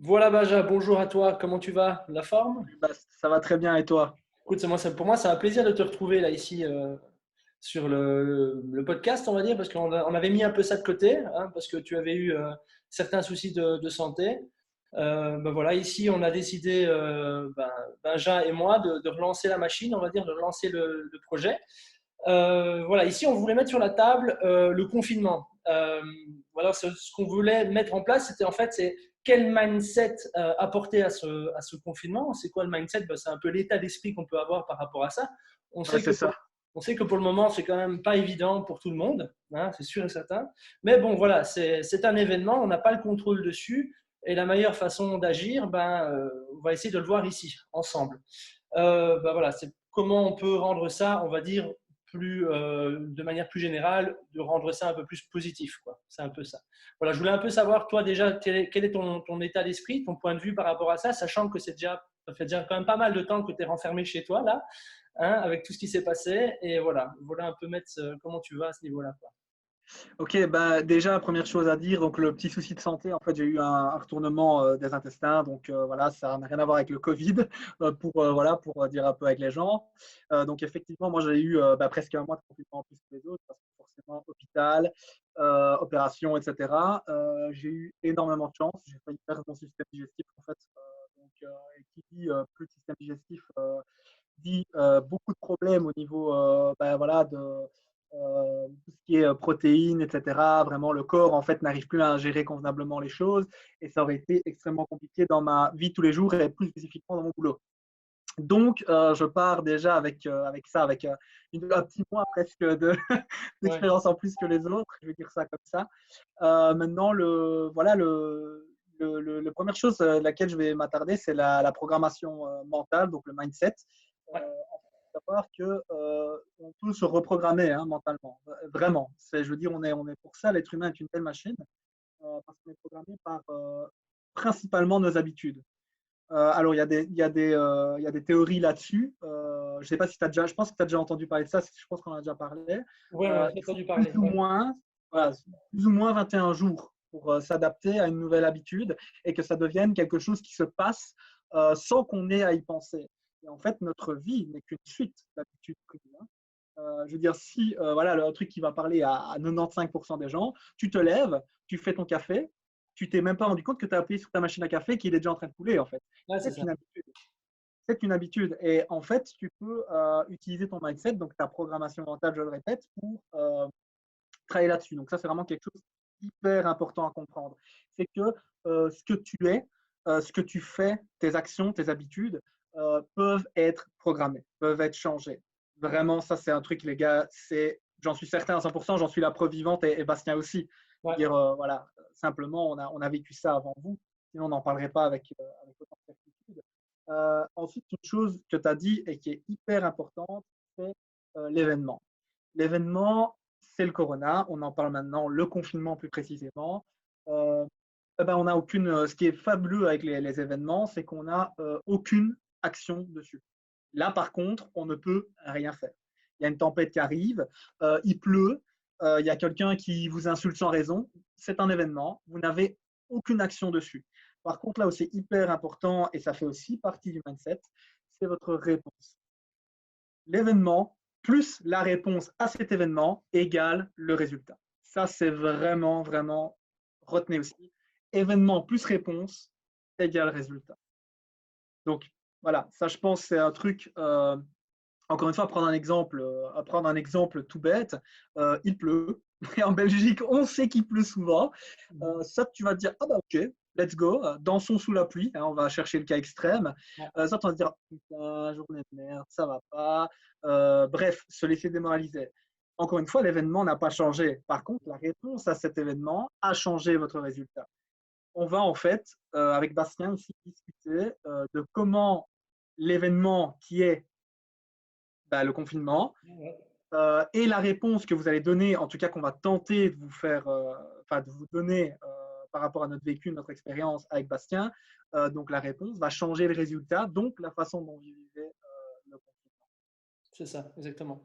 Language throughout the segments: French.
Voilà Baja, bonjour à toi, comment tu vas? La forme? Bah, ça va très bien et toi? Écoute, pour moi, c'est un plaisir de te retrouver là ici sur le podcast, on va dire, parce on avait mis un peu ça de côté, hein, parce que tu avais eu certains soucis de santé. Ben voilà, ici, on a décidé, Benja et moi, de relancer la machine, on va dire, de relancer le projet. Voilà, ici, on voulait mettre sur la table le confinement. Voilà, ce qu'on voulait mettre en place, c'était en fait, c'est quel mindset apporter à ce confinement. C'est quoi le mindset? Ben, c'est un peu l'état d'esprit qu'on peut avoir par rapport à ça. On Ouais, sait que c'est ça. on sait que pour le moment, c'est quand même pas évident pour tout le monde, hein, c'est sûr et certain. Mais bon, voilà, c'est un événement, on n'a pas le contrôle dessus. Et la meilleure façon d'agir, on va essayer de le voir ici, ensemble. Voilà, c'est comment on peut rendre ça, on va dire, de manière plus générale, de rendre ça un peu plus positif, quoi. C'est un peu ça. Voilà, je voulais un peu savoir, toi, déjà, quel est ton état d'esprit, ton point de vue par rapport à ça, sachant que ça fait déjà quand même pas mal de temps que tu es renfermé chez toi, là, hein, avec tout ce qui s'est passé. Et voilà un peu mettre comment tu vas à ce niveau-là, quoi. Ok, bah déjà première chose à dire, donc le petit souci de santé, en fait j'ai eu un retournement des intestins, donc voilà, ça n'a rien à voir avec le Covid, voilà pour dire un peu avec les gens. Donc effectivement, moi j'ai eu presque un mois de confinement en plus que les autres, parce que forcément hôpital, opération, etc. J'ai eu énormément de chance, j'ai failli perdre mon système digestif en fait. Et qui dit plus de système digestif dit beaucoup de problèmes au niveau voilà, de tout ce qui est protéines, etc. Vraiment, le corps, en fait, n'arrive plus à ingérer convenablement les choses et ça aurait été extrêmement compliqué dans ma vie de tous les jours et plus spécifiquement dans mon boulot. Donc, je pars déjà avec ça, avec un petit mois presque Ouais, d'expérience en plus que les autres, je vais dire ça comme ça. Maintenant, voilà, la première chose à laquelle je vais m'attarder, c'est la programmation mentale, donc le mindset. ouais, En fait, il faut savoir que on peut se reprogrammer hein, mentalement, vraiment. Je veux dire, on est pour ça, l'être humain est une telle machine, parce qu'on est programmé par principalement nos habitudes. Alors, il y a des théories là-dessus. Je sais pas si tu as déjà, je pense que tu as déjà entendu parler de ça, je pense qu'on en a déjà parlé. ouais, on a Il faut entendu parler. Ouais. voilà, plus ou moins 21 jours pour s'adapter à une nouvelle habitude et que ça devienne quelque chose qui se passe sans qu'on ait à y penser. Et en fait, notre vie n'est qu'une suite d'habitudes prises. Hein. Je veux dire, si, voilà, le truc qui va parler à 95% des gens, tu te lèves, tu fais ton café, tu t'es même pas rendu compte que tu as appuyé sur ta machine à café qui est déjà en train de couler, en fait. Ouais, c'est C'est ça. une habitude. C'est une habitude. Et en fait, tu peux utiliser ton mindset, donc ta programmation mentale, je le répète, pour travailler là-dessus. Donc ça, c'est vraiment quelque chose d'hyper important à comprendre. C'est que ce que tu es, ce que tu fais, tes actions, tes habitudes, peuvent être programmées, peuvent être changées. Vraiment, ça, c'est un truc, les gars, j'en suis certain à 100%, j'en suis la preuve vivante et Bastien aussi. Ouais. Dire, voilà, simplement, on a vécu ça avant vous, sinon on n'en parlerait pas avec autant de certitude. Ensuite, une chose que tu as dit et qui est hyper importante, c'est l'événement. L'événement, c'est le corona. On en parle maintenant, le confinement plus précisément. Euh, on a aucune. Ce qui est fabuleux avec les événements, c'est qu'on n'a aucune action dessus. Là, par contre, on ne peut rien faire. Il y a une tempête qui arrive, il pleut, il y a quelqu'un qui vous insulte sans raison. C'est un événement. Vous n'avez aucune action dessus. Par contre, là où c'est hyper important, et ça fait aussi partie du mindset, c'est votre réponse. L'événement plus la réponse à cet événement égale le résultat. Ça, c'est vraiment, vraiment, retenez aussi. Événement plus réponse égale résultat. Donc, voilà, ça, je pense, c'est un truc, encore une fois, prendre un exemple tout bête, il pleut. Et en Belgique, on sait qu'il pleut souvent. Ça, tu vas te dire, ah bah ok, let's go, dansons sous la pluie, hein, on va chercher le cas extrême. Ouais. Ça, tu vas te dire, putain, journée de merde, ça va pas. Bref, se laisser démoraliser. Encore une fois, l'événement n'a pas changé. Par contre, la réponse à cet événement a changé votre résultat. On va en fait, avec Bastien ici, discuter de comment l'événement qui est le confinement Ouais. et la réponse que vous allez donner, en tout cas qu'on va tenter de vous faire, de vous donner par rapport à notre vécu, notre expérience avec Bastien, donc la réponse va changer le résultat, donc la façon dont vous vivez le confinement. C'est ça, exactement.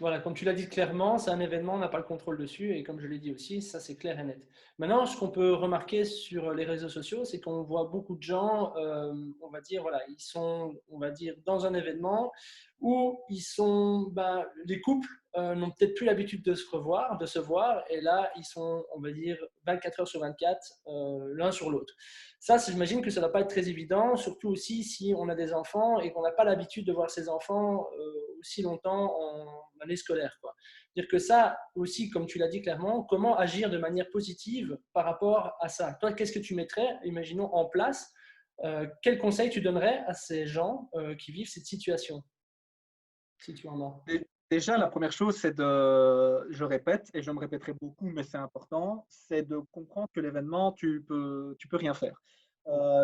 Voilà, comme tu l'as dit clairement, c'est un événement, on n'a pas le contrôle dessus, et comme je l'ai dit aussi, ça c'est clair et net. Maintenant, ce qu'on peut remarquer sur les réseaux sociaux, c'est qu'on voit beaucoup de gens, on va dire, voilà, ils sont, on va dire, dans un événement où ils sont, ben, les couples n'ont peut-être plus l'habitude de se revoir, de se voir, et là, ils sont, on va dire, 24 heures sur 24, l'un sur l'autre. Ça, j'imagine que ça ne va pas être très évident, surtout aussi si on a des enfants et qu'on n'a pas l'habitude de voir ses enfants aussi longtemps en année scolaire, quoi. Dire que ça aussi, comme tu l'as dit clairement, comment agir de manière positive par rapport à ça. Toi, qu'est-ce que tu mettrais, imaginons, en place, quels conseils tu donnerais à ces gens qui vivent cette situation, si tu en as? Déjà, la première chose, c'est je répète, et je me répéterai beaucoup, mais c'est important, c'est de comprendre que l'événement, tu peux rien faire.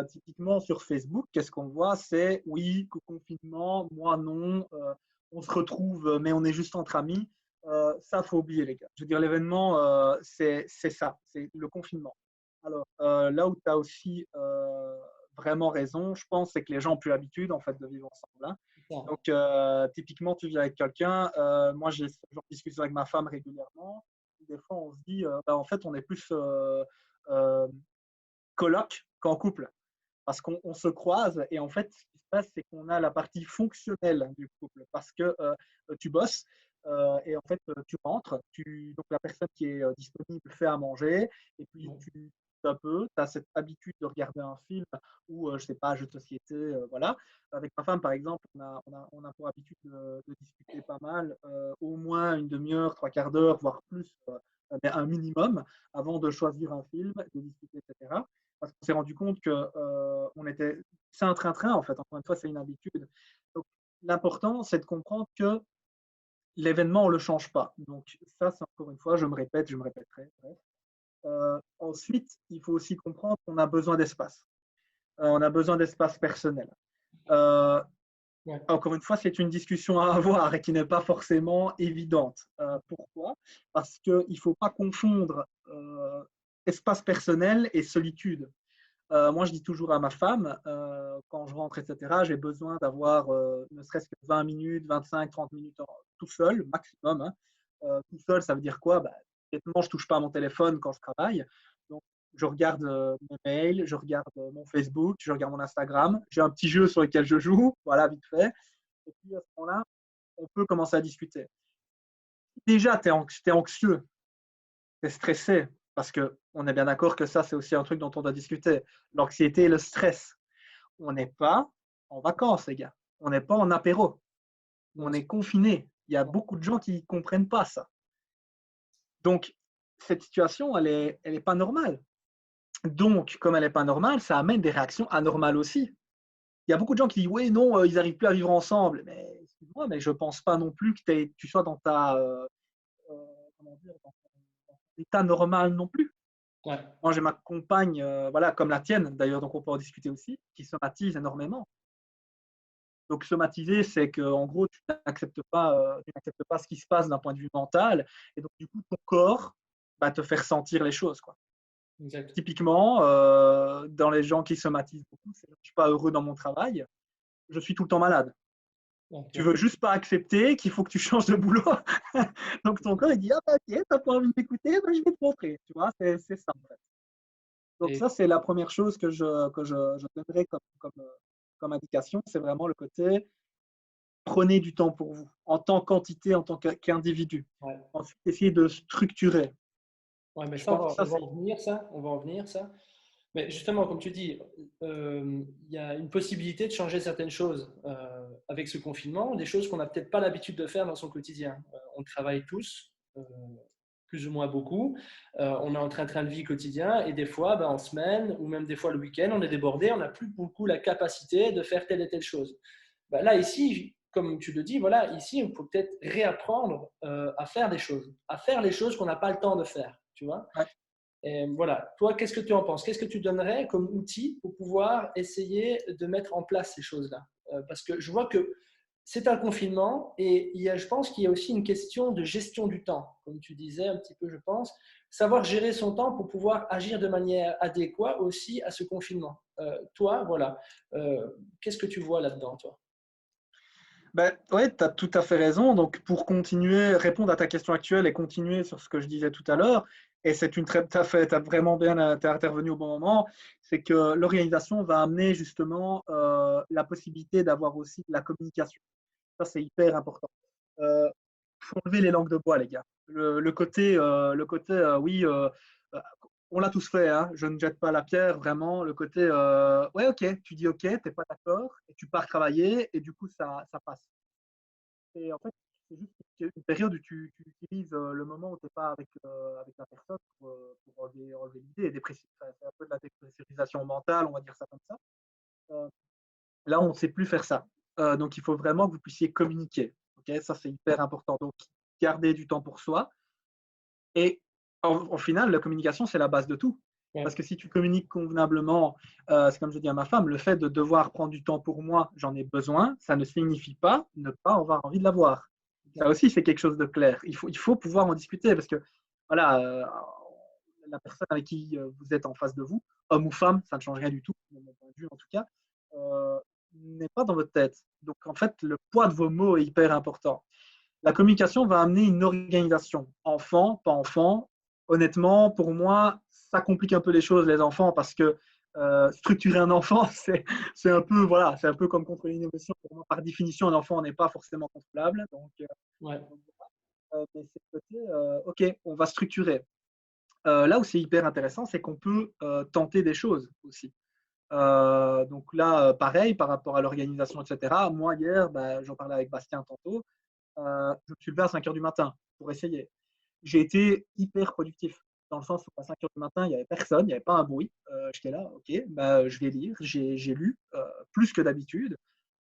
Typiquement sur Facebook, qu'est-ce qu'on voit? C'est oui, confinement, moi non, on se retrouve, mais on est juste entre amis. Ça, faut oublier, les gars. Je veux dire, l'événement, c'est ça, c'est le confinement. Alors, là où tu as aussi vraiment raison, je pense, c'est que les gens ont plus l'habitude en fait de vivre ensemble, hein. Donc, typiquement, tu vis avec quelqu'un. Moi, j'ai ce genre de discussion avec ma femme régulièrement. Des fois, on se dit, bah, en fait, on est plus euh, coloc qu'en couple. Parce qu'on se croise et en fait, ce qui se passe, c'est qu'on a la partie fonctionnelle du couple. Parce que tu bosses et en fait, tu rentres. Donc, la personne qui est disponible fait à manger et puis Ouais. tu as cette habitude de regarder un film ou, je sais pas, jeu de société, voilà. Avec ma femme, par exemple, on a pour habitude de discuter pas mal, au moins une demi-heure, trois quarts d'heure, voire plus, mais un minimum, avant de choisir un film, de discuter, etc. Parce qu'on s'est rendu compte que c'est un train-train, en fait. Encore une fois, c'est une habitude. Donc, l'important, c'est de comprendre que l'événement, on ne le change pas. Donc, ça, c'est encore une fois, je me répète, je me répéterai. Bref. Ensuite, il faut aussi comprendre qu'on a besoin d'espace. On a besoin d'espace personnel. Euh, Ouais. Encore une fois, c'est une discussion à avoir et qui n'est pas forcément évidente. Pourquoi? Parce qu'il ne faut pas confondre espace personnel et solitude. Moi, je dis toujours à ma femme, quand je rentre, etc., j'ai besoin d'avoir ne serait-ce que 20 minutes, 25, 30 minutes tout seul, maximum, hein. Tout seul, ça veut dire quoi? Bah, honnêtement, je ne touche pas à mon téléphone quand je travaille. Donc, je regarde mes mails, je regarde mon Facebook, je regarde mon Instagram. J'ai un petit jeu sur lequel je joue, voilà, vite fait. Et puis, à ce moment-là, on peut commencer à discuter. Déjà, tu es anxieux, tu es stressé, parce qu'on est bien d'accord que ça, c'est aussi un truc dont on doit discuter. L'anxiété et le stress. On n'est pas en vacances, les gars. On n'est pas en apéro. Non, On est confiné. Il y a ouais. beaucoup de gens qui ne comprennent pas ça. Donc, cette situation, elle est pas normale. Donc, comme elle n'est pas normale, ça amène des réactions anormales aussi. Il y a beaucoup de gens qui disent, oui, non, ils n'arrivent plus à vivre ensemble. Mais excuse-moi, mais je ne pense pas non plus que tu sois dans comment dire, dans ton état normal non plus. Ouais. Moi, j'ai ma compagne, voilà, comme la tienne, d'ailleurs, donc on peut en discuter aussi, qui somatise énormément. Donc, somatiser, c'est qu'en gros, tu n'acceptes pas ce qui se passe d'un point de vue mental. Et donc, du coup, ton corps va te faire sentir les choses, quoi. Exact. Typiquement, dans les gens qui somatisent beaucoup, c'est que je ne suis pas heureux dans mon travail, je suis tout le temps malade. Tu Ok. veux juste pas accepter qu'il faut que tu changes de boulot. Donc, ton corps, il dit, ah, bah, ok, t'as pas envie de m'écouter, bah, je vais te montrer. Tu vois, c'est ça, en fait. Donc, Et ça, c'est la première chose je donnerais comme indication, c'est vraiment le côté prenez du temps pour vous, en tant qu'entité, en tant qu'individu. ouais. Ensuite, essayez de structurer. Ouais, mais Je ça, pense que ça, on va c'est… en venir, ça. On va en venir, ça. Mais justement, comme tu dis, il y a une possibilité de changer certaines choses avec ce confinement, des choses qu'on n'a peut-être pas l'habitude de faire dans son quotidien. On travaille tous, plus ou moins beaucoup. On est en train de vie quotidien et des fois, ben, en semaine ou même des fois le week-end, on est débordé, on n'a plus beaucoup la capacité de faire telle et telle chose. Ben, là, ici, comme tu le dis, voilà, ici, il faut peut-être réapprendre à faire des choses, à faire les choses qu'on n'a pas le temps de faire, tu vois. Ouais. Et voilà, toi, qu'est-ce que tu en penses? Qu'est-ce que tu donnerais comme outil pour pouvoir essayer de mettre en place ces choses-là? Parce que je vois que c'est un confinement et je pense qu'il y a aussi une question de gestion du temps, comme tu disais un petit peu, je pense, savoir gérer son temps pour pouvoir agir de manière adéquate aussi à ce confinement. Toi, voilà, qu'est-ce que tu vois là-dedans, toi? Ben, ouais, tu as tout à fait raison. Donc, pour continuer, répondre à ta question actuelle et continuer sur ce que je disais tout à l'heure, et c'est une très, t'as vraiment bien, t'es intervenu au bon moment, c'est que l'organisation va amener justement la possibilité d'avoir aussi de la communication. Ça, c'est hyper important. Euh, faut enlever les langues de bois, les gars. Oui, euh, on l'a tous fait, hein, je ne jette pas la pierre, vraiment. Le côté, ouais, ok, tu dis ok, t'es pas d'accord, et tu pars travailler, et du coup, ça passe. Et en fait, c'est juste une période où tu utilises le moment où tu n'es pas avec la personne pour enlever l'idée. C'est un peu de la dépressurisation mentale, on va dire ça comme ça. Euh, Là, on ne sait plus faire ça. Donc, il faut vraiment que vous puissiez communiquer. Okay, ça, c'est hyper important. Donc, garder du temps pour soi. Et au final, la communication, c'est la base de tout. Ouais. Parce que si tu communiques convenablement, c'est comme je dis à ma femme, le fait de devoir prendre du temps pour moi, j'en ai besoin, ça ne signifie pas ne pas avoir envie de l'avoir. Ça aussi, c'est quelque chose de clair. Il faut pouvoir en discuter parce que, voilà, la personne avec qui vous êtes en face de vous, homme ou femme, ça ne change rien du tout, de mon point de vue en tout cas, euh, n'est pas dans votre tête. Donc, en fait, le poids de vos mots est hyper important. La communication va amener une organisation. Enfant, pas enfant. Honnêtement, pour moi, ça complique un peu les choses, les enfants, parce que structurer un enfant, c'est un peu, voilà, c'est un peu comme contrôler une émotion. Pour moi, par définition, un enfant n'est pas forcément contrôlable. Donc, Ouais. mais c'est le côté, OK, on va structurer. Là où c'est hyper intéressant, c'est qu'on peut tenter des choses aussi. Donc là, pareil, par rapport à l'organisation, etc. Moi, hier, bah, j'en parlais avec Bastien tantôt, je me suis levé à 5 heures du matin pour essayer. J'ai été hyper productif, dans le sens où à 5 heures du matin, il n'y avait personne, il n'y avait pas un bruit. J'étais là, ok, bah, je vais lire. J'ai lu plus que d'habitude.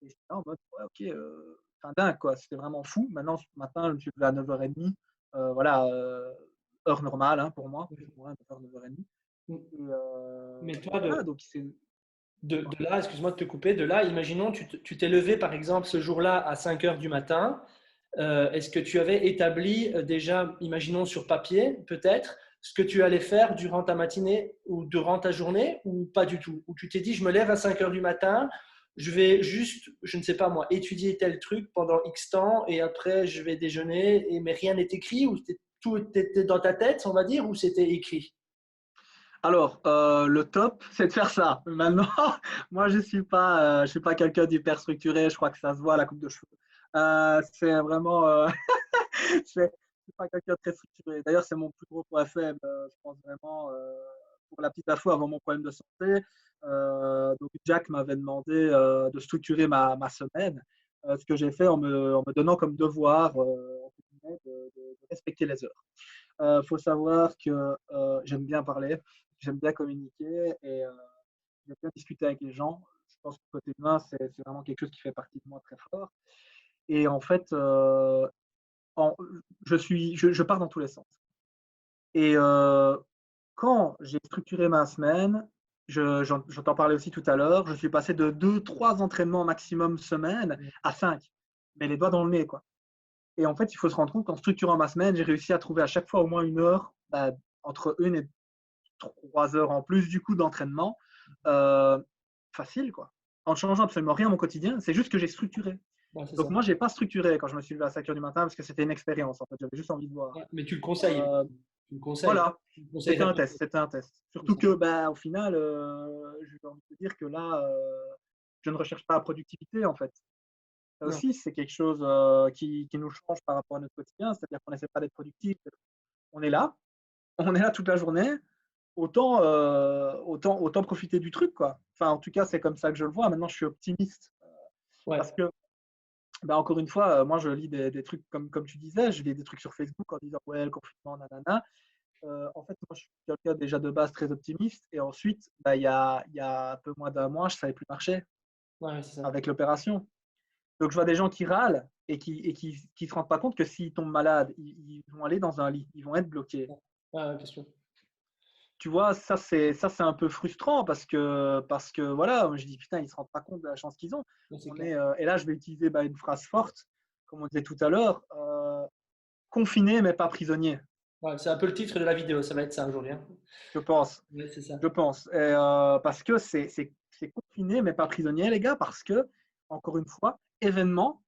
Et j'étais là en mode, ouais, ok, dingue, quoi. C'était vraiment fou. Maintenant, ce matin, je me suis levé à 9h30. Voilà, heure normale hein, pour moi, plus ou moins 9h, 9h30. Et, Mais toi, voilà, donc c'est. de là, excuse-moi de te couper, de là, imaginons, tu t'es levé par exemple ce jour-là à 5 heures du matin. Est-ce que tu avais établi déjà, imaginons sur papier peut-être, ce que tu allais faire durant ta matinée ou durant ta journée ou pas du tout? Ou tu t'es dit, je me lève à 5 heures du matin, je vais juste, je ne sais pas moi, étudier tel truc pendant X temps et après je vais déjeuner, mais rien n'est écrit ou tout était dans ta tête, on va dire, ou c'était écrit? Alors, le top, c'est de faire ça. Maintenant, moi, je suis pas quelqu'un d'hyper structuré. Je crois que ça se voit à la coupe de cheveux. C'est vraiment, je suis pas quelqu'un de très structuré. D'ailleurs, c'est mon plus gros point faible. Je pense vraiment, pour la petite info, avant mon problème de santé, donc Jack m'avait demandé de structurer ma semaine. Ce que j'ai fait en me donnant comme devoir entre guillemets, de respecter les heures. Faut savoir que j'aime bien parler, j'aime bien communiquer et j'aime bien discuter avec les gens. Je pense que côté humain, c'est vraiment quelque chose qui fait partie de moi très fort. Et en fait, en- je pars dans tous les sens. Et quand j'ai structuré ma semaine, j'en t'en parlais aussi tout à l'heure, je suis passé de 2, 3 entraînements maximum semaine à 5, mais les doigts dans le nez, quoi. Et en fait, il faut se rendre compte qu'en structurant ma semaine, j'ai réussi à trouver à chaque fois au moins 1 heure, bah, entre 1 et 3 heures en plus du coup d'entraînement. Euh, Facile, quoi. En ne changeant absolument rien à mon quotidien, c'est juste que j'ai structuré. Ouais, c'est Donc ça. moi, j'ai pas structuré quand je me suis levé à 5 heures du matin parce que c'était une expérience. En fait, j'avais juste envie de voir. Ouais, mais tu le conseilles. Euh, Tu le conseilles. voilà, Tu le conseillerais c'était un pas. test, c'était un test. C'est Surtout ça. que, bah, au final, j'ai envie de te dire que là, je ne recherche pas la productivité en fait. Ça Non. aussi, c'est quelque chose qui nous change par rapport à notre quotidien, c'est-à-dire qu'on n'essaie pas d'être productif. On est là, on est là toute la journée, autant profiter du truc, quoi. Enfin, en tout cas, c'est comme ça que je le vois. Maintenant, je suis optimiste Ouais. parce que, bah, encore une fois, moi, je lis des trucs comme tu disais, je lis des trucs sur Facebook en disant ouais, le confinement, nanana. En fait, moi, je suis quelqu'un déjà de base très optimiste. Et ensuite, bah, il y a un peu moins d'un mois, je ne savais plus marcher Ouais, c'est ça. avec l'opération. Donc, je vois des gens qui râlent et qui se rendent pas compte que s'ils tombent malades, ils vont aller dans un lit, ils vont être bloqués. Ouais, ouais, bien sûr. Tu vois, ça c'est un peu frustrant parce que voilà, je dis putain, ils se rendent pas compte de la chance qu'ils ont. Ouais, c'est clair. Et là, je vais utiliser bah, une phrase forte, comme on disait tout à l'heure, confiné mais pas prisonnier, Ouais, c'est un peu le titre de la vidéo, ça va être ça aujourd'hui, hein. je pense. Ouais, c'est ça. Je pense. Et, parce que c'est confiné mais pas prisonnier, les gars, parce que, encore une fois, événement.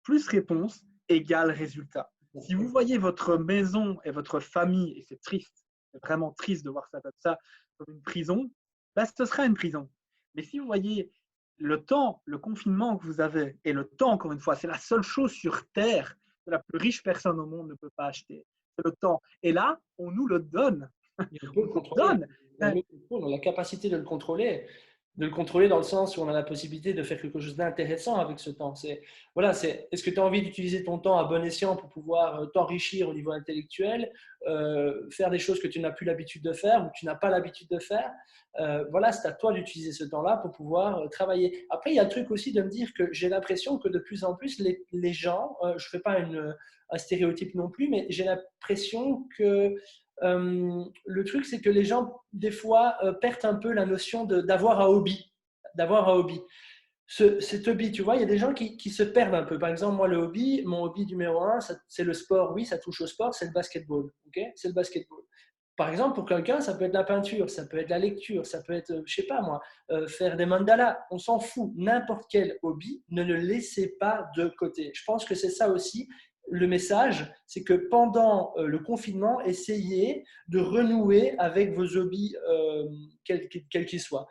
plus réponse égale résultat. Si vous voyez votre maison et votre famille, et c'est triste, c'est vraiment triste de voir ça comme ça, comme une prison, ben, ce sera une prison. Mais si vous voyez le temps, le confinement que vous avez, et le temps, encore une fois, c'est la seule chose sur Terre que la plus riche personne au monde ne peut pas acheter. C'est le temps. Et là, on nous le donne. On peut On le nous le contrôler. donne. On a la capacité de le contrôler. De le contrôler dans le sens où on a la possibilité de faire quelque chose d'intéressant avec ce temps. Voilà, est-ce que tu as envie d'utiliser ton temps à bon escient pour pouvoir t'enrichir au niveau intellectuel, faire des choses que tu n'as plus l'habitude de faire ou que tu n'as pas l'habitude de faire. Voilà, c'est à toi d'utiliser ce temps-là pour pouvoir travailler. Après, il y a le truc aussi de me dire que j'ai l'impression que de plus en plus, les gens, je ne fais pas un stéréotype non plus, mais j'ai l'impression que le truc, c'est que les gens, des fois, perdent un peu la notion d'avoir un hobby. D'avoir un hobby. Cet hobby, tu vois, il y a des gens qui se perdent un peu. Par exemple, moi, mon hobby numéro un, c'est le sport. Oui, ça touche au sport, c'est le basketball. Okay, c'est le basketball. Par exemple, pour quelqu'un, ça peut être la peinture, ça peut être la lecture, ça peut être, je sais pas moi, faire des mandalas. On s'en fout. N'importe quel hobby, ne le laissez pas de côté. Je pense que c'est ça aussi le message, c'est que pendant le confinement, essayez de renouer avec vos hobbies, quels qu'ils soient.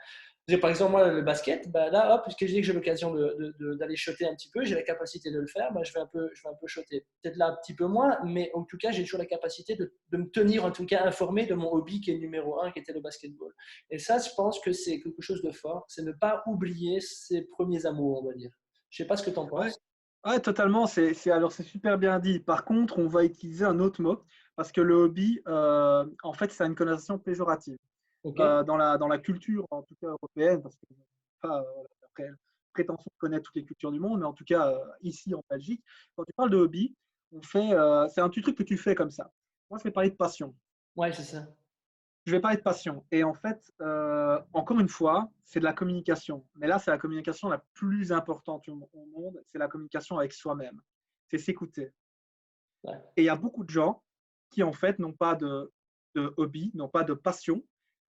Par exemple, moi, le basket, bah là, hop, puisque je dis que j'ai l'occasion d'aller shotter un petit peu, j'ai la capacité de le faire, bah, je vais un peu shotter. Peut-être là un petit peu moins, mais en tout cas, j'ai toujours la capacité de me tenir en tout cas informé de mon hobby qui est numéro un, qui était le basketball. Et ça, je pense que c'est quelque chose de fort, c'est ne pas oublier ses premiers amours, on va dire. Je ne sais pas ce que tu en Ouais, penses. ouais, totalement. Alors, c'est super bien dit. Par contre, on va utiliser un autre mot parce que le hobby, en fait, ça a une connotation péjorative. Ok. Dans la culture, en tout cas européenne, parce que je n'ai pas après, prétention de connaître toutes les cultures du monde, mais en tout cas ici en Belgique, quand tu parles de hobby, c'est un petit truc que tu fais comme ça. Moi, je vais parler de passion. Ouais, c'est ça. Je vais parler de passion. Et en fait, encore une fois, c'est de la communication. Mais là, c'est la communication la plus importante au monde, c'est la communication avec soi-même. C'est s'écouter. Ouais. Et il y a beaucoup de gens qui, en fait, n'ont pas de hobby, n'ont pas de passion,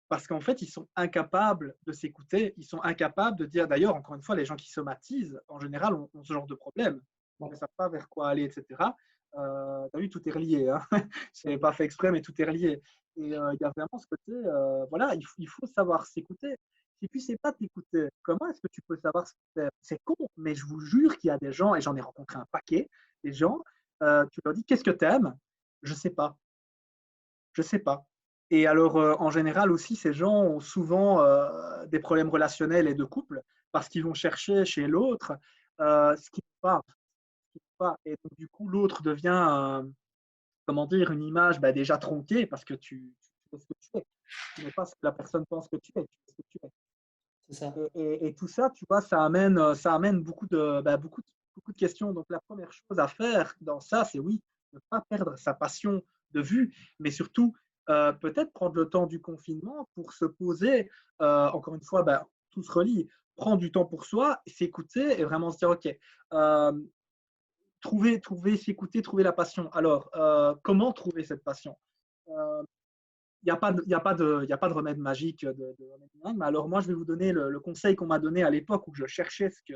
parce qu'en fait, ils sont incapables de s'écouter, ils sont incapables de dire, d'ailleurs, encore une fois, les gens qui somatisent, en général, ont ce genre de problème. Ils ne savent pas vers quoi aller, etc. Tu as vu, tout est relié. Hein. Je n'ai pas fait exprès, mais tout est relié. Et il y a vraiment ce côté, voilà, il faut savoir s'écouter. Si tu ne sais pas t'écouter, comment est-ce que tu peux savoir ce que c'est? C'est con, mais je vous jure qu'il y a des gens, et j'en ai rencontré un paquet, des gens, tu leur dis, qu'est-ce que tu aimes? Je ne sais pas. Je ne sais pas. Et alors, en général aussi, ces gens ont souvent des problèmes relationnels et de couple parce qu'ils vont chercher chez l'autre ce qui n'est pas, ce qui n'est pas. Et donc, du coup, l'autre devient, comment dire, une image déjà tronquée parce que tu es ce que tu es. Tu n'es pas ce que la personne pense que tu es, tu es ce que tu es. C'est ça. Et tout ça, tu vois, ça amène beaucoup de questions. Donc, la première chose à faire dans ça, c'est oui, ne pas perdre sa passion de vue, mais surtout, peut-être prendre le temps du confinement pour se poser, encore une fois, tout se relie, prendre du temps pour soi, s'écouter et vraiment se dire, OK, s'écouter, trouver la passion. Alors, comment trouver cette passion? Il n'y a pas de, y a pas de, y a pas de remède magique, mais alors moi, je vais vous donner le conseil qu'on m'a donné à l'époque où je cherchais ce qui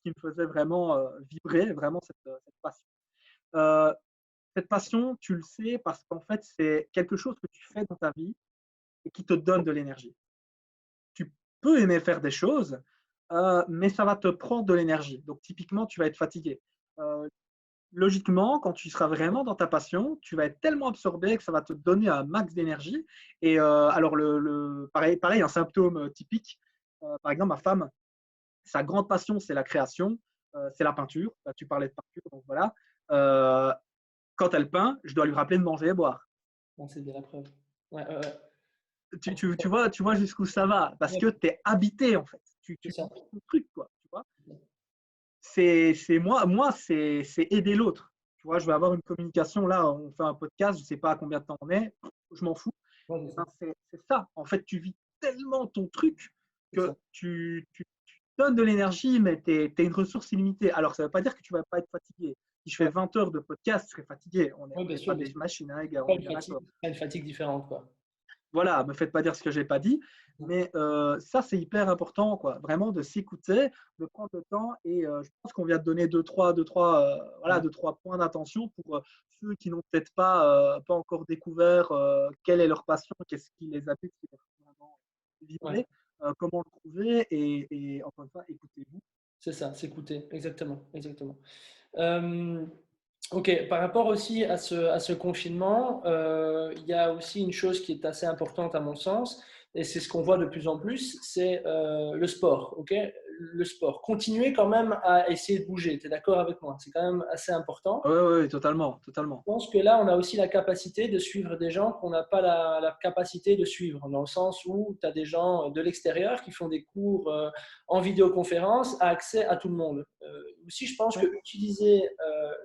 me faisait vraiment vibrer, vraiment cette passion. Euh, cette passion, tu le sais parce qu'en fait, c'est quelque chose que tu fais dans ta vie et qui te donne de l'énergie. Tu peux aimer faire des choses, mais ça va te prendre de l'énergie. Donc, typiquement, tu vas être fatigué. Euh, Logiquement, quand tu seras vraiment dans ta passion, tu vas être tellement absorbé que ça va te donner un max d'énergie. Et alors, pareil, un symptôme typique, par exemple, ma femme, sa grande passion, c'est la création, c'est la peinture. Tu parlais de peinture, donc voilà. Euh, Quand elle peint, je dois lui rappeler de manger et boire. Bon, c'est bien la preuve. Ouais, Tu vois jusqu'où ça va, parce que tu es habité, en fait. Tu c'est ça. vis ton truc, quoi. Tu vois, c'est aider l'autre. Tu vois, je vais avoir une communication, là, on fait un podcast, je ne sais pas à combien de temps on est, je m'en fous. Ouais, Eh ben, c'est ça. En fait, tu vis tellement ton truc c'est ça. que tu donnes de l'énergie, mais tu es une ressource illimitée. Alors, ça ne veut pas dire que tu ne vas pas être fatigué. Si je fais Ouais, 20 heures de podcast, je serai fatigué. On ouais, bien n'est sûr, pas bien des sûr. machines, hein, les gars, Pas on est une bien fatigue, d'accord. pas une fatigue différente, quoi. voilà, me faites pas dire ce que j'ai pas dit. Mais ça, c'est hyper important, quoi. Vraiment de s'écouter, de prendre le temps. Et je pense qu'on vient de donner voilà, Ouais, deux, trois points d'attention pour ceux qui n'ont peut-être pas encore découvert quelle est leur passion, qu'est-ce qui les habite, ce qui les fait vraiment ouais, vibrer, comment le trouver. Et encore une fois, écoutez-vous. c'est ça, s'écouter, exactement, exactement. Euh, Ok, par rapport aussi à ce confinement, il y a aussi une chose qui est assez importante à mon sens, et c'est ce qu'on voit de plus en plus, c'est le sport. Ok, le sport. Continuez quand même à essayer de bouger. Tu es d'accord avec moi? C'est quand même assez important. Oui, oui, oui, totalement, totalement. Je pense que là, on a aussi la capacité de suivre des gens qu'on n'a pas la capacité de suivre, dans le sens où tu as des gens de l'extérieur qui font des cours en vidéoconférence à accès à tout le monde. Aussi, je pense que Ouais. utiliser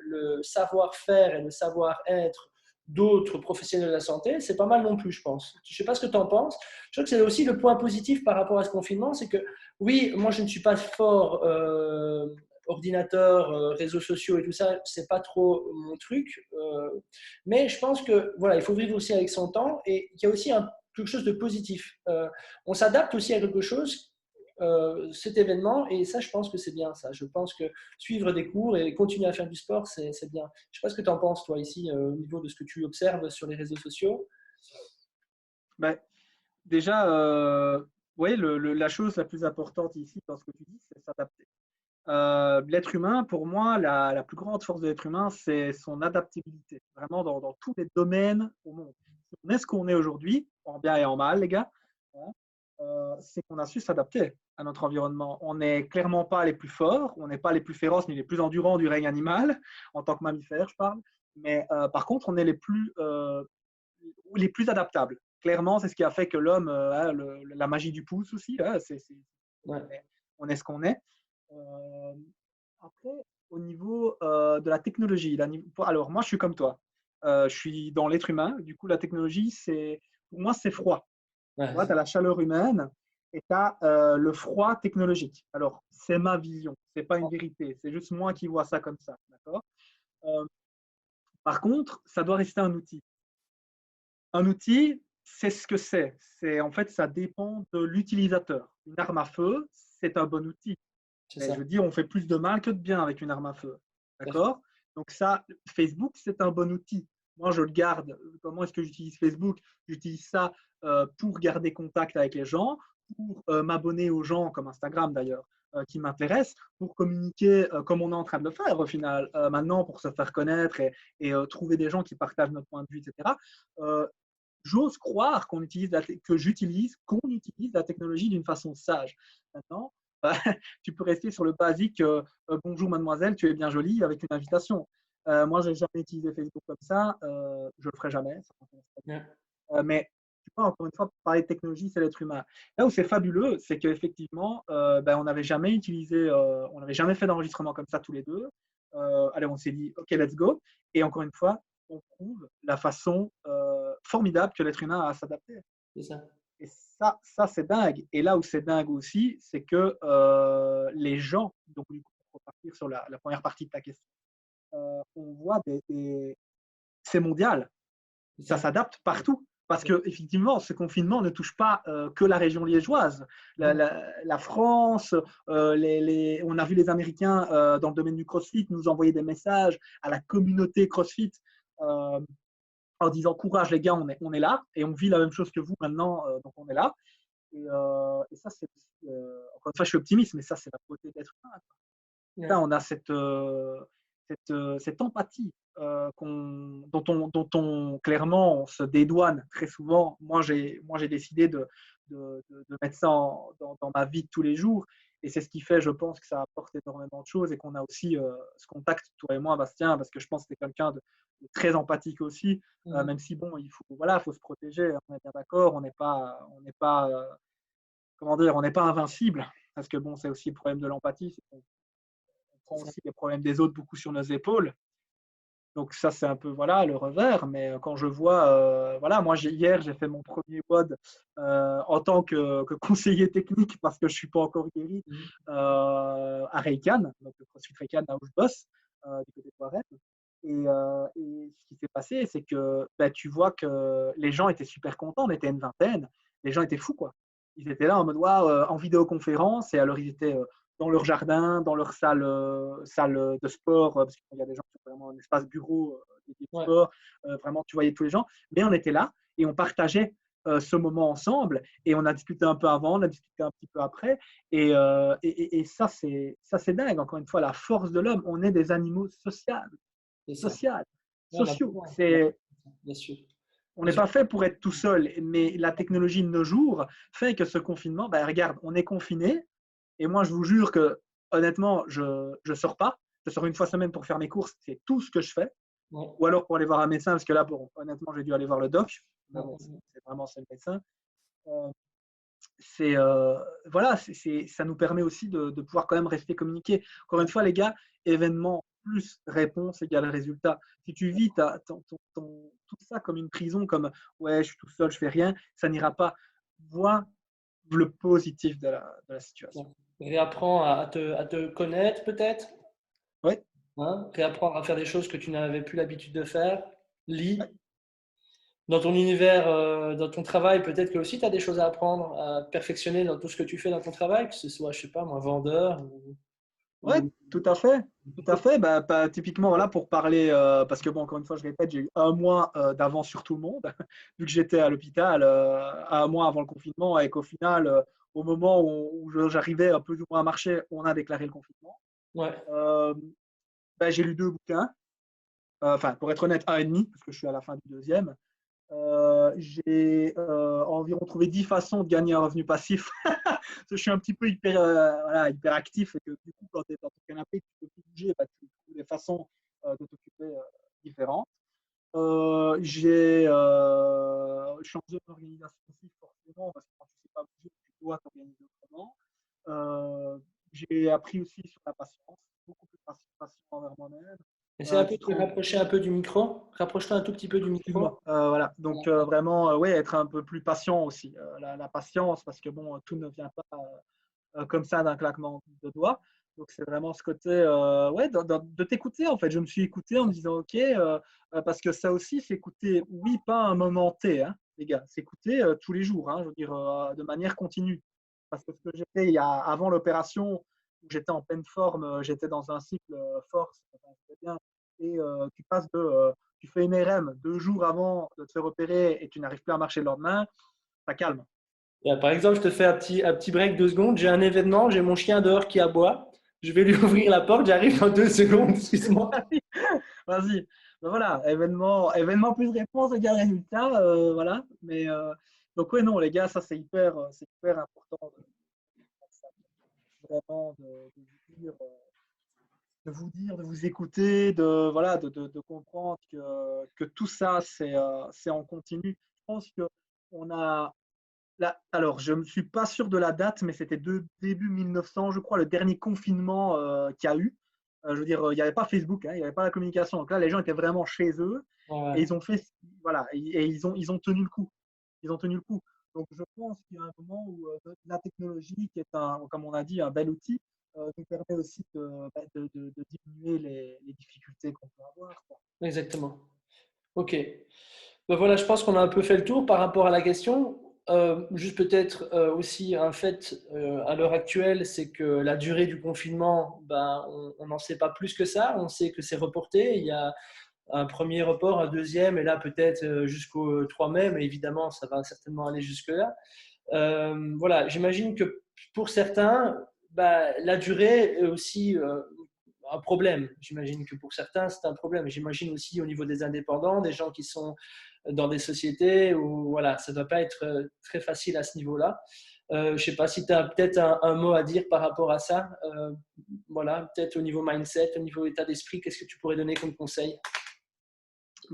le savoir-faire et le savoir-être d'autres professionnels de la santé, c'est pas mal non plus, je pense. Je ne sais pas ce que tu en penses. Je trouve que c'est aussi le point positif par rapport à ce confinement, c'est que oui, moi je ne suis pas fort ordinateur, réseaux sociaux et tout ça, c'est pas trop mon truc. Mais je pense que voilà, il faut vivre aussi avec son temps et il y a aussi quelque chose de positif. On s'adapte aussi à quelque chose, cet événement, et ça, je pense que c'est bien ça. Je pense que suivre des cours et continuer à faire du sport, c'est bien. Je sais pas ce que tu en penses, toi, ici, au niveau de ce que tu observes sur les réseaux sociaux. Ben, déjà, oui, la chose la plus importante ici dans ce que tu dis, c'est s'adapter. L'être humain, pour moi, la plus grande force de l'être humain, c'est son adaptabilité, vraiment dans tous les domaines au monde. On est ce qu'on est aujourd'hui, en bien et en mal, les gars, hein, c'est qu'on a su s'adapter à notre environnement. On n'est clairement pas les plus forts, on n'est pas les plus féroces ni les plus endurants du règne animal, en tant que mammifère, je parle, mais par contre, on est les plus adaptables. Clairement, c'est ce qui a fait que l'homme a la magie du pouce aussi. Hein, Ouais, on est ce qu'on est. Euh, Après, au niveau de la technologie, alors moi je suis comme toi. Je suis dans l'être humain. Du coup, la technologie, pour moi, c'est froid. Tu vois, ouais, tu as la chaleur humaine et tu as le froid technologique. Alors, c'est ma vision, c'est pas une vérité, c'est juste moi qui vois ça comme ça. D'accord. Euh, Par contre, ça doit rester un outil. Un outil, c'est ce que c'est. En fait, ça dépend de l'utilisateur. Une arme à feu, c'est un bon outil. c'est Mais je ça. veux dire, on fait plus de mal que de bien avec une arme à feu. Tout à fait. D'accord. Donc ça, Facebook, c'est un bon outil. Moi, je le garde. Comment est-ce que j'utilise Facebook? J'utilise ça pour garder contact avec les gens, pour m'abonner aux gens, comme Instagram d'ailleurs, qui m'intéressent, pour communiquer comme on est en train de le faire au final, maintenant, pour se faire connaître et trouver des gens qui partagent notre point de vue, etc. Euh, J'ose croire qu'on utilise la technologie d'une façon sage. Maintenant, tu peux rester sur le basique bonjour mademoiselle, tu es bien jolie avec une invitation. Moi, j'ai jamais utilisé Facebook comme ça, je le ferai jamais. Ça m'intéresse pas du Ouais, tout. Mais tu vois, encore une fois, parler de technologie, c'est l'être humain. Là où c'est fabuleux, c'est qu'effectivement, on n'avait jamais on n'avait jamais fait d'enregistrement comme ça tous les deux. Allez, on s'est dit, OK, let's go. Et encore une fois, on trouve la façon formidable que l'être humain a à s'adapter. c'est ça. Et ça c'est dingue. Et là où c'est dingue aussi, c'est que les gens, donc du coup, pour repartir sur la première partie de ta question, on voit c'est mondial, C'est ça ça. s'adapte partout. Parce que effectivement, ce confinement ne touche pas que la région liégeoise. Non, La France, on a vu les Américains dans le domaine du CrossFit nous envoyer des messages à la communauté CrossFit euh, en disant courage les gars, on est là et on vit la même chose que vous maintenant, donc on est là. Et ça, c'est encore une fois, je suis optimiste, mais ça, c'est la beauté d'être humain. Là, ouais, on a cette empathie dont on clairement on se dédouane très souvent. Moi, j'ai décidé de mettre ça dans ma vie de tous les jours. Et c'est ce qui fait, je pense, que ça apporte énormément de choses et qu'on a aussi ce contact, toi et moi, Bastien, parce que je pense que tu es quelqu'un de très empathique aussi, mhm. même si, bon, voilà, faut se protéger, on est bien d'accord, on n'est pas comment dire, on n'est pas invincible, parce que bon, c'est aussi le problème de l'empathie, c'est qu'on C'est prend ça. aussi les problèmes des autres beaucoup sur nos épaules. Donc ça, c'est un peu voilà le revers. Mais quand je vois, voilà, moi hier j'ai fait mon premier WOD en tant que conseiller technique parce que je suis pas encore guéri Mhm. à Reikan, donc le CrossFit Reikan là où je bosse, du côté de Warren. Et ce qui s'est passé, c'est que tu vois que les gens étaient super contents. On était une vingtaine. Les gens étaient fous, quoi. Ils étaient là en mode waouh, en vidéoconférence. Et alors, ils étaient dans leur jardin, dans leur salle de sport, parce qu'il y a des gens qui ont vraiment un espace bureau dédié au Ouais. sport. Vraiment, tu voyais tous les gens. Mais on était là et on partageait ce moment ensemble. Et on a discuté un peu avant, on a discuté un petit peu après. Et ça, c'est dingue. Encore une fois, la force de l'homme. On est des animaux sociaux C'est ça. social, Ouais, on a sociaux. besoin. C'est, Bien sûr. on Bien n'est sûr. pas fait pour être tout seul, mais la technologie de nos jours fait que ce confinement, regarde, on est confiné, et moi je vous jure que honnêtement, je ne sors pas. Je sors une fois semaine pour faire mes courses, c'est tout ce que je fais. Ouais. Ou alors pour aller voir un médecin, parce que là, honnêtement, j'ai dû aller voir le doc. Mais Ouais, bon, ouais. c'est le médecin. Euh, voilà, ça nous permet aussi de pouvoir quand même rester communiqué. Encore une fois, les gars, événement plus réponse égale résultat. Si tu vis tout ça comme une prison, comme ouais, je suis tout seul, je fais rien, ça n'ira pas. Vois le positif de la Ouais. situation. Réapprends à te connaître peut-être, Ouais, hein, réapprendre à faire des choses que tu n'avais plus l'habitude de faire. ouais. Lis. Dans ton univers, dans ton travail, peut-être que aussi tu as des choses à apprendre, à perfectionner dans tout ce que tu fais dans ton travail, que ce soit, je sais pas moi, vendeur Ouais, ou- tout à fait. Tout à fait. Typiquement, voilà, pour parler, parce que bon, encore une fois, je répète, j'ai eu un mois d'avance sur tout le monde, vu que j'étais à l'hôpital un mois avant le confinement, et qu'au final, au moment où j'arrivais un peu ou moins à marcher, on a déclaré le confinement. Ouais. Euh, j'ai lu 2 bouquins, enfin, pour être honnête, un et demi, parce que je suis à la fin du deuxième. J'ai environ trouvé 10 façons de gagner un revenu passif. Je suis un petit peu voilà, hyper actif et que du coup, quand tu es dans ton canapé, tu peux plus bouger, tu trouves des façons de t'occuper différentes. J'ai changé d'organisation aussi, forcément, parce que quand tu ne sais pas bouger, tu dois t'organiser autrement. Euh, j'ai appris aussi sur la patience, beaucoup plus de patience envers moi-même. Essaie un peu Tu de te te rends rapprocher un peu du micro. Rapproche-toi un tout petit peu du micro. Excuse-moi. Voilà. Donc vraiment, ouais, être un peu plus patient aussi. La patience, parce que bon, tout ne vient pas comme ça d'un claquement de doigts. Donc c'est vraiment ce côté, ouais, de t'écouter en fait. Je me suis écouté en me disant, ok, parce que ça aussi, c'est écouter, oui, pas un moment T, hein, les gars, c'est écouter tous les jours, hein, je veux dire, de manière continue. Parce que ce que j'ai fait avant l'opération, où j'étais en pleine forme, j'étais dans un cycle force, enfin, c'était bien, et tu passes tu fais une RM 2 jours avant de te faire opérer et tu n'arrives plus à marcher le lendemain, ça calme. Par exemple, je te fais un petit break 2 secondes. J'ai un événement, j'ai mon chien dehors qui aboie. Je vais lui ouvrir la porte, j'arrive dans 2 secondes, excuse-moi. Vas-y. Voilà, événement plus réponse égale résultat, voilà. Mais donc ouais, non, les gars, ça c'est hyper important vraiment de vous écouter, voilà, de comprendre que tout ça c'est en continu. Je pense que on a alors, je ne suis pas sûr de la date, mais c'était début 1900, je crois, le dernier confinement qu'il y a eu. Je veux dire, il n'y avait pas Facebook, hein, il n'y avait pas la communication. Donc là, les gens étaient vraiment chez eux et Ouais. ils ont fait, voilà, et ils ont tenu le coup. Ils ont tenu le coup. Donc, je pense qu'il y a un moment où la technologie, qui est comme on a dit, un bel outil, nous permet aussi de diminuer les difficultés qu'on peut avoir, quoi. Exactement. Ok. Ben voilà, je pense qu'on a un peu fait le tour par rapport à la question. Juste peut-être aussi un fait à l'heure actuelle, c'est que la durée du confinement, ben, on n'en sait pas plus que ça. On sait que c'est reporté. Il y a un premier report, un deuxième, et là peut-être jusqu'au 3 mai, mais évidemment, ça va certainement aller jusque-là. Voilà, j'imagine que pour certains, bah, la durée est aussi un problème. J'imagine que pour certains, c'est un problème. J'imagine aussi au niveau des indépendants, des gens qui sont dans des sociétés où voilà, ça ne doit pas être très facile à ce niveau-là. Je ne sais pas si tu as peut-être un mot à dire par rapport à ça. Voilà, peut-être au niveau mindset, au niveau état d'esprit, qu'est-ce que tu pourrais donner comme conseil?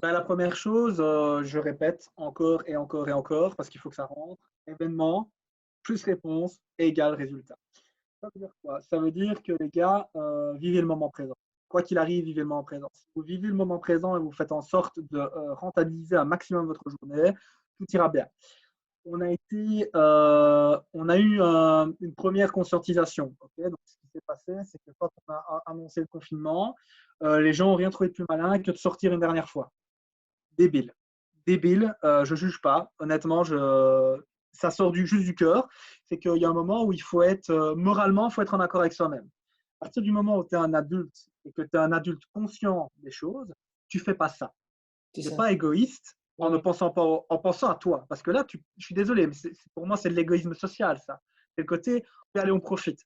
La première chose, je répète encore et encore et encore, parce qu'il faut que ça rentre. Événement, plus réponse égale résultat. Ça veut dire quoi? Ça veut dire que les gars, vivez le moment présent. Quoi qu'il arrive, vivez le moment présent. Si vous vivez le moment présent et vous faites en sorte de rentabiliser un maximum votre journée, tout ira bien. On a eu une première conscientisation. Okay, donc, ce qui s'est passé, c'est que quand on a annoncé le confinement, les gens n'ont rien trouvé de plus malin que de sortir une dernière fois. Débile. Débile, je ne juge pas. Honnêtement, ça sort juste du cœur. C'est qu'il y a un moment où il faut être, moralement, il faut être en accord avec soi-même. À partir du moment où tu es un adulte et que tu es un adulte conscient des choses, tu ne fais pas ça. C'est Tu n'es ça. pas égoïste en ne Ouais. pensant pas en pensant à toi. Parce que là, je suis désolé, mais pour moi, c'est de l'égoïsme social, ça. C'est le côté, allez, on profite.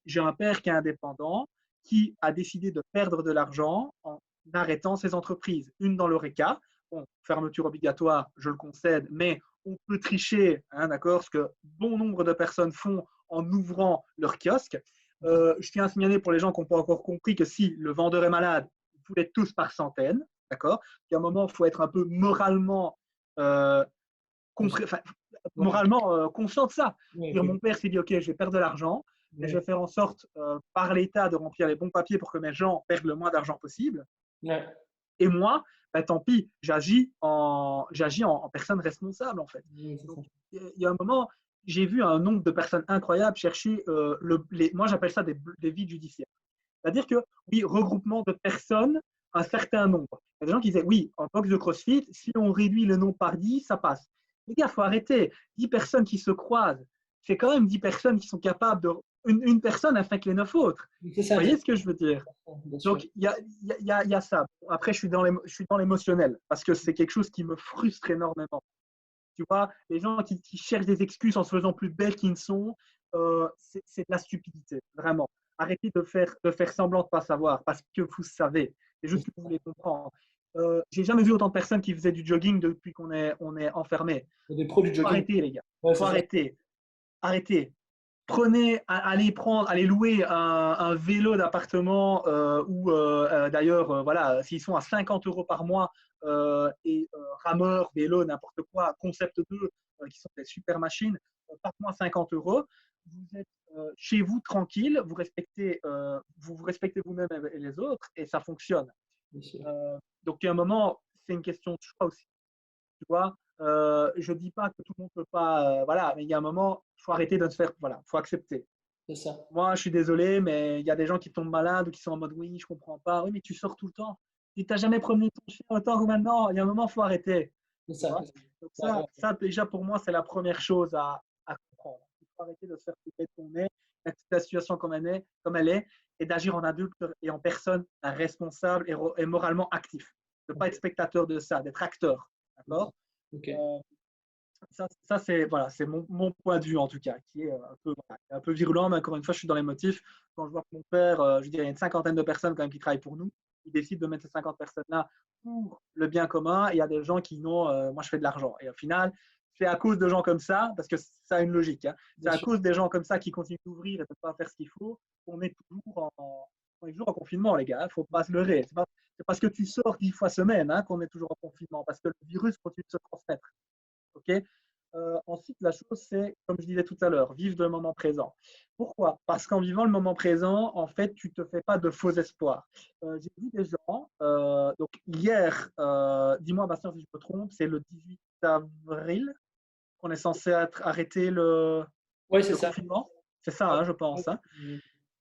J'ai un père qui est indépendant, qui a décidé de perdre de l'argent en arrêtant ses entreprises. Une dans l'ORECA, bon, fermeture obligatoire, je le concède, mais on peut tricher, hein, d'accord, ce que bon nombre de personnes font en ouvrant leur kiosque. Je tiens à signaler pour les gens qui n'ont pas encore compris que si le vendeur est malade, vous l'êtes tous par centaines, d'accord. Qu'à un moment, il faut être un peu moralement, enfin, Ouais. moralement conscient de ça. Ouais, Dire, mon père s'est dit, OK, je vais perdre de l'argent et je ouais, vais faire en sorte par l'État de remplir les bons papiers pour que mes gens perdent le moins d'argent possible. ouais. Et moi, bah, tant pis, j'agis en personne responsable, en fait. Ouais, c'est ça. Donc, il y a un moment, j'ai vu un nombre de personnes incroyables chercher, moi j'appelle ça des vides judiciaires. C'est-à-dire que, oui, regroupement de personnes, un certain nombre. Il y a des gens qui disaient, oui, en boxe de CrossFit, si on réduit le nombre par 10, ça passe. Les gars, il faut arrêter. 10 personnes qui se croisent, c'est quand même 10 personnes qui sont capables de. Une personne afin que les 9 autres. C'est Vous ça, voyez ce que je veux dire? bien sûr. Donc, il y a ça. Après, je suis dans l'émotionnel parce que c'est quelque chose qui me frustre énormément. Tu vois, les gens qui cherchent des excuses en se faisant plus belles qu'ils ne sont, c'est de la stupidité, vraiment. Arrêtez de faire semblant de ne pas savoir parce que vous savez. C'est juste que vous voulez comprendre. J'ai jamais vu autant de personnes qui faisaient du jogging depuis qu'on est enfermé. Il y a des pros du Faut jogging. arrêter, les gars. Ouais, Faut c'est ça. arrêter. Arrêtez. Allez louer un vélo d'appartement ou d'ailleurs, voilà, s'ils sont à 50 euros par mois et rameur, vélo, n'importe quoi, concept 2, qui sont des super machines, par mois 50 euros, vous êtes chez vous tranquille, vous respectez vous-même et les autres et ça fonctionne. Bien sûr. Donc, il y a un moment, c'est une question de choix aussi. Tu vois, je dis pas que tout le monde peut pas, voilà, mais il y a un moment, il faut arrêter de se faire, voilà, faut accepter. C'est ça. Moi, je suis désolé, mais il y a des gens qui tombent malades ou qui sont en mode oui, je comprends pas. Oui, mais tu sors tout le temps. Si tu n'as jamais promené ton chien autant que maintenant, il y a un moment, il faut arrêter. C'est Tu ça. vois. Donc Ouais, ouais. ça, déjà, pour moi, c'est la première chose à comprendre. Il faut arrêter de se faire couper de ton nez, d'accepter la situation comme elle est, et d'agir en adulte et en personne responsable et moralement actif. De ne pas être Ok. spectateur de ça, d'être acteur. D'accord. Ok. Euh, ça c'est voilà, c'est mon point de vue en tout cas, qui est voilà, un peu virulent, mais encore une fois, je suis dans les motifs. Quand je vois que mon père, je veux dire, il y a une cinquantaine de personnes quand même qui travaillent pour nous, il décide de mettre ces 50 personnes-là pour le bien commun, et il y a des gens qui n'ont, moi je fais de l'argent. Et au final, c'est à cause de gens comme ça, parce que ça a une logique, hein, c'est Bien à sûr. cause des gens comme ça qui continuent d'ouvrir et de ne pas faire ce qu'il faut, qu'on est on est toujours en confinement, les gars, il ne faut pas se leurrer. C'est parce que tu sors 10 fois semaine qu'on est toujours en confinement, parce que le virus continue de se transmettre. Ok. Ensuite, la chose, c'est, comme je disais tout à l'heure, vivre le moment présent. Pourquoi? Parce qu'en vivant le moment présent, en fait, tu ne te fais pas de faux espoirs. J'ai vu des gens, donc hier, dis-moi, Bastien, si je me trompe, c'est le 18 avril qu'on est censé arrêter Ouais, c'est le ça. confinement. C'est ça, Ouais. hein, je Ouais. pense. Hein.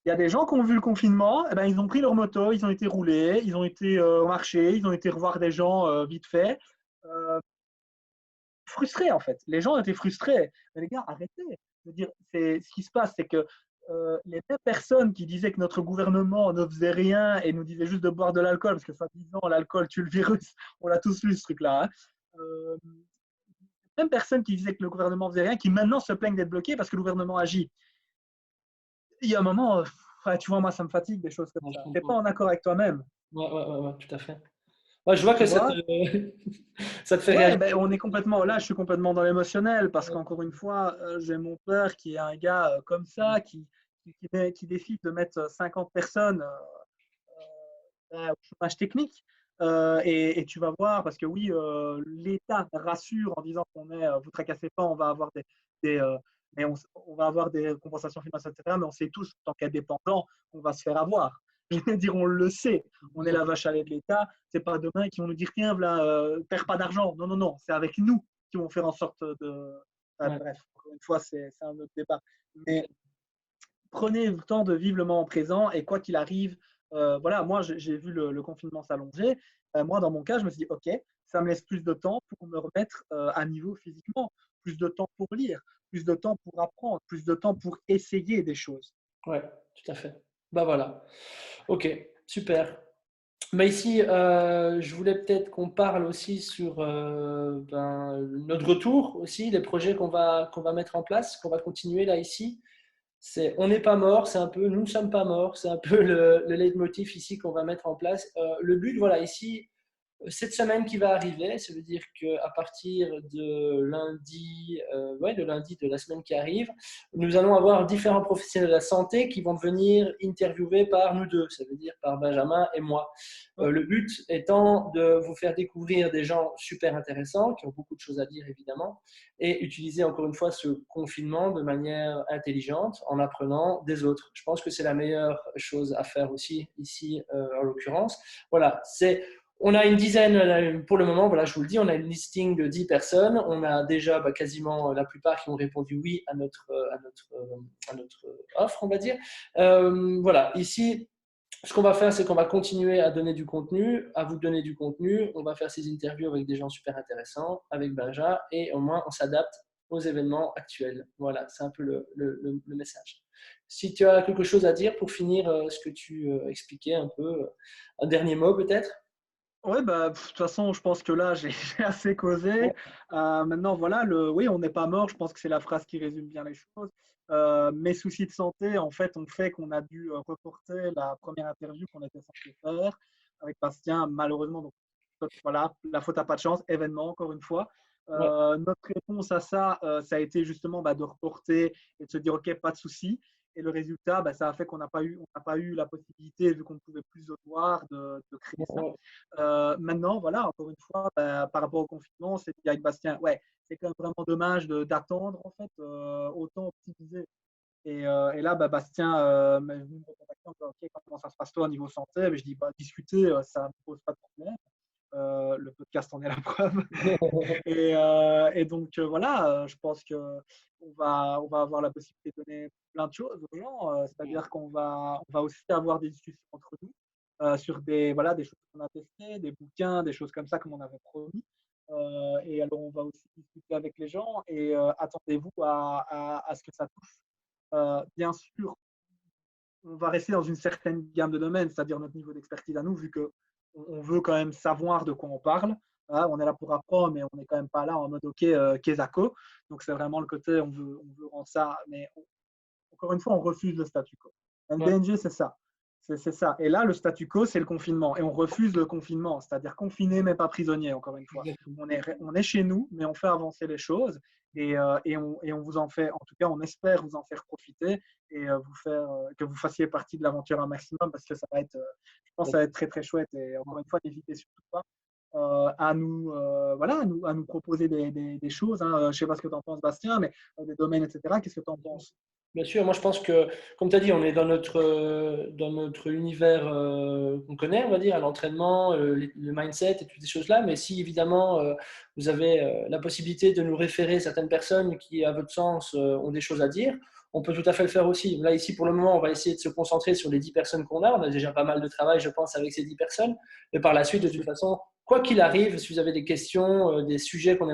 Il y a des gens qui ont vu le confinement, eh ben, ils ont pris leur moto, ils ont été rouler, ils ont été marcher, ils ont été revoir des gens vite fait. Euh, Frustrés en fait. Les gens étaient frustrés. Mais les gars, arrêtez. Je veux dire, ce qui se passe, c'est que les mêmes personnes qui disaient que notre gouvernement ne faisait rien et nous disait juste de boire de l'alcool, parce que soi-disant l'alcool tue le virus, on l'a tous lu ce truc-là. Hein. Euh, Même personnes qui disaient que le gouvernement faisait rien, qui maintenant se plaignent d'être bloqués parce que le gouvernement agit. Il y a un moment, tu vois, moi ça me fatigue des choses comme Ouais, je ça. T'es pas comprends. en accord avec toi-même, Ouais, ouais, ouais, ouais, tout à fait. Ouais, je vois que tu vois. ça te fait Ouais, réagir. ben, on est complètement là, je suis complètement dans l'émotionnel parce qu'encore une fois, j'ai mon père qui est un gars comme ça, qui décide de mettre 50 personnes au chômage technique. Et tu vas voir, parce que oui, l'État rassure en disant qu'on est, vous tracassez pas, on va avoir mais on va avoir des compensations financières, etc. Mais on sait tous, en tant qu'indépendant, qu'on va se faire avoir. Je veux dire, on le sait. On est la vache à lait de l'État. C'est pas demain qu'ils vont nous dire, tiens, voilà, perds pas d'argent. Non, non, non. C'est avec nous qui vont faire en sorte de. Ouais, Bref, encore une fois, c'est un autre débat. Mais prenez le temps de vivre le moment présent et quoi qu'il arrive, Voilà, moi, j'ai vu le confinement s'allonger. Moi, dans mon cas, je me suis dit, OK, ça me laisse plus de temps pour me remettre à niveau physiquement, plus de temps pour lire, plus de temps pour apprendre, plus de temps pour essayer des choses. Ouais, tout à fait. Bah voilà. Ok, super. Mais ici, je voulais peut-être qu'on parle aussi sur notre retour aussi, les projets qu'on va mettre en place, qu'on va continuer là ici. C'est on n'est pas mort, c'est un peu nous ne sommes pas morts, c'est un peu le leitmotiv ici qu'on va mettre en place. Le but, voilà, ici, cette semaine qui va arriver, ça veut dire qu'à partir de lundi de la semaine qui arrive, nous allons avoir différents professionnels de la santé qui vont venir interviewer par nous deux, ça veut dire par Benjamin et moi. Ouais, Le but étant de vous faire découvrir des gens super intéressants qui ont beaucoup de choses à dire évidemment et utiliser encore une fois ce confinement de manière intelligente en apprenant des autres. Je pense que c'est la meilleure chose à faire aussi ici en l'occurrence. Voilà, on a une dizaine, pour le moment, voilà, je vous le dis, on a une listing de 10 personnes. On a déjà quasiment la plupart qui ont répondu oui à notre offre, on va dire. Voilà, ici, ce qu'on va faire, c'est qu'on va continuer à donner du contenu, à vous donner du contenu. On va faire ces interviews avec des gens super intéressants, avec Benja, et au moins, on s'adapte aux événements actuels. Voilà, c'est un peu le message. Si tu as quelque chose à dire pour finir ce que tu expliquais un peu, un dernier mot peut-être. ouais, bah, de toute façon, je pense que là, j'ai j'ai assez causé. Maintenant, voilà, oui, on n'est pas mort. Je pense que c'est la phrase qui résume bien les choses. Mes soucis de santé, en fait, ont fait qu'on a dû reporter la première interview qu'on était censé faire avec Bastien, malheureusement. Donc, voilà, la faute à pas de chance, événement, encore une fois. Ouais. Notre réponse à ça, ça a été justement bah, de reporter et de se dire, OK, pas de souci. Et le résultat, bah, ça a fait qu'on n'a pas eu la possibilité, vu qu'on ne pouvait plus se voir, de créer ça. Ouais. Maintenant, voilà, encore une fois, bah, par rapport au confinement, c'est avec Bastien, ouais, c'est quand même vraiment dommage d'attendre, en fait, autant optimiser. Et là, bah, Bastien m'est venu me contacter en disant, OK, comment ça se passe toi au niveau santé? Mais je dis, bah, discuter, ça ne me pose pas de problème. Le podcast en est la preuve. Et donc, voilà, je pense qu'on va avoir la possibilité de donner plein de choses aux gens. C'est-à-dire qu'on va aussi avoir des discussions entre nous sur voilà, des choses qu'on a testées, des bouquins, des choses comme ça, comme on avait promis. Et alors, on va aussi discuter avec les gens et attendez-vous à ce que ça touche. Bien sûr, on va rester dans une certaine gamme de domaines, c'est-à-dire notre niveau d'expertise à nous, vu qu'on veut quand même savoir de quoi on parle. Voilà, on est là pour apprendre, mais on n'est quand même pas là en mode OK, Kesako. Donc c'est vraiment le côté, on veut rendre ça, mais encore une fois, on refuse le statu quo. Ouais. MDNG, c'est ça. C'est ça. Et là, le statu quo, c'est le confinement. Et on refuse le confinement, c'est-à-dire confiné, mais pas prisonnier, encore une fois. Exactement. On est chez nous, mais on fait avancer les choses. Et on vous en fait, en tout cas, on espère vous en faire profiter et que vous fassiez partie de l'aventure un maximum parce que ça va être, je pense, que ça va être très, très chouette. Et encore une fois, n'hésitez surtout pas à nous, voilà, à nous proposer des choses. Hein. Je ne sais pas ce que tu en penses, Bastien, mais des domaines, etc. Qu'est-ce que tu en penses? Bien sûr, moi je pense que, comme tu as dit, on est dans notre univers qu'on connaît, on va dire, à l'entraînement, le mindset et toutes ces choses-là. Mais si évidemment vous avez la possibilité de nous référer certaines personnes qui, à votre sens, ont des choses à dire, on peut tout à fait le faire aussi. Là, ici, pour le moment, on va essayer de se concentrer sur les 10 personnes qu'on a. On a déjà pas mal de travail, je pense, avec ces 10 personnes. Mais par la suite, de toute façon, quoi qu'il arrive, si vous avez des questions, des sujets que vous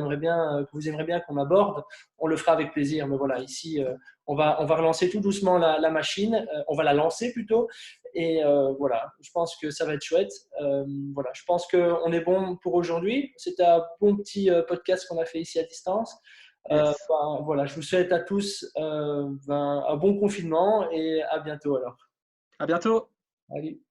aimeriez bien qu'on aborde, on le fera avec plaisir. Mais voilà, ici, on va relancer tout doucement la machine. On va la lancer plutôt. Et voilà, je pense que ça va être chouette. Voilà, je pense qu'on est bon pour aujourd'hui. C'était un bon petit podcast qu'on a fait ici à distance. Yes. Voilà, je vous souhaite à tous un bon confinement et à bientôt alors. À bientôt. Allez.